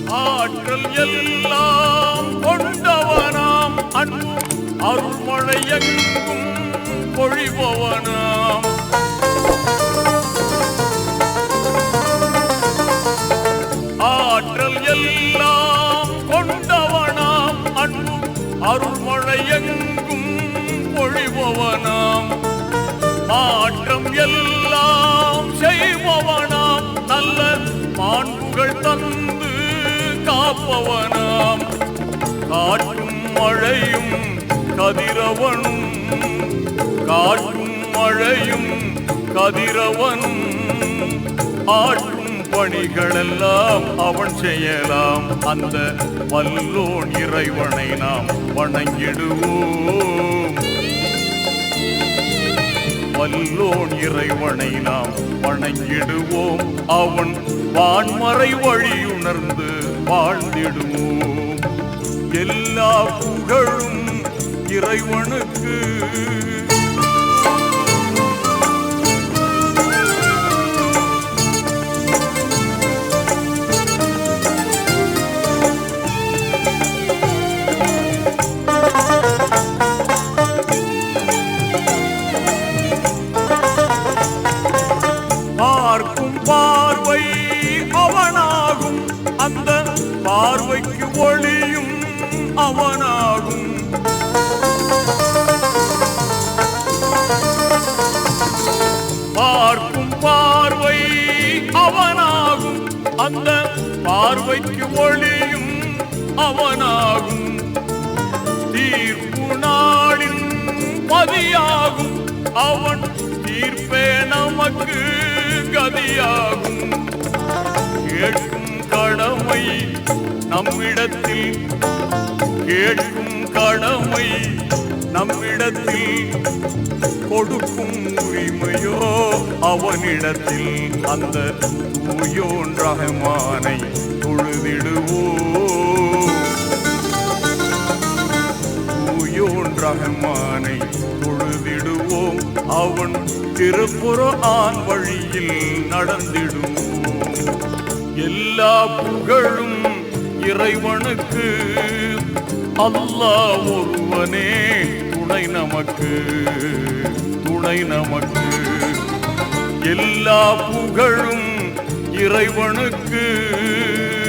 ஆற்றல் எல்லாம் கொண்டவனாம் அன்பு அருள்மழை எங்கும் பொழிபவனாம். ஆற்றல் எல்லாம் கொண்டவனாம் அன்பு அருள்மழை எங்கும் பொழிபவனாம். மாற்றம் எல்லாம் செய்பவனாம் நல்ல மாண்புகள் தந்து காப்பவனாம். காற்றும் மழையும் கதிரவனும் காற்றும் மழையும் கதிரவனும் ஆற்றும் பணிகளெல்லாம் அவன் செய்யலாம். அந்த வல்லோன் இறைவனை நாம் வணங்கிடுவோம். வல்லோன் இறைவனை நாம் வணங்கிடுவோம். அவன் வான்மறை வழியுணர்ந்து வாழ்ந்திடுவோம். எல்லா புகழும் இறைவனுக்கு. பார்க்கும் பார்வை அவனாகும். அந்த பார்வைக்கு ஒளியும் அவனாகும். பார்க்கும் பார்வை அவனாகும். அந்த பார்வைக்கு ஒளியும் அவனாகும். தீர்ப்பு நாளின் பதியாகும். அவன் தீர்ப்பே நமக்கு கதியாகும். கேட்கும் கடமை நம்மிடத்தில். கேட்கும் கடமை நம்மிடத்தில். கொடுக்கும் உரிமையோ அவனிடத்தில். அந்த தூயோன் ரஹ்மானை தொழுதிடுவோம். தூயோன் ரஹ்மானை தொழுதிடுவோம். அவன் திருக்குர்ஆன் வழியில் நடந்திடுவோம். எல்லா புகழும் இறைவனுக்கு. அல்லாஹ் ஒருவனே துணை நமக்கு. துணை நமக்கு. எல்லா புகழும் இறைவனுக்கு.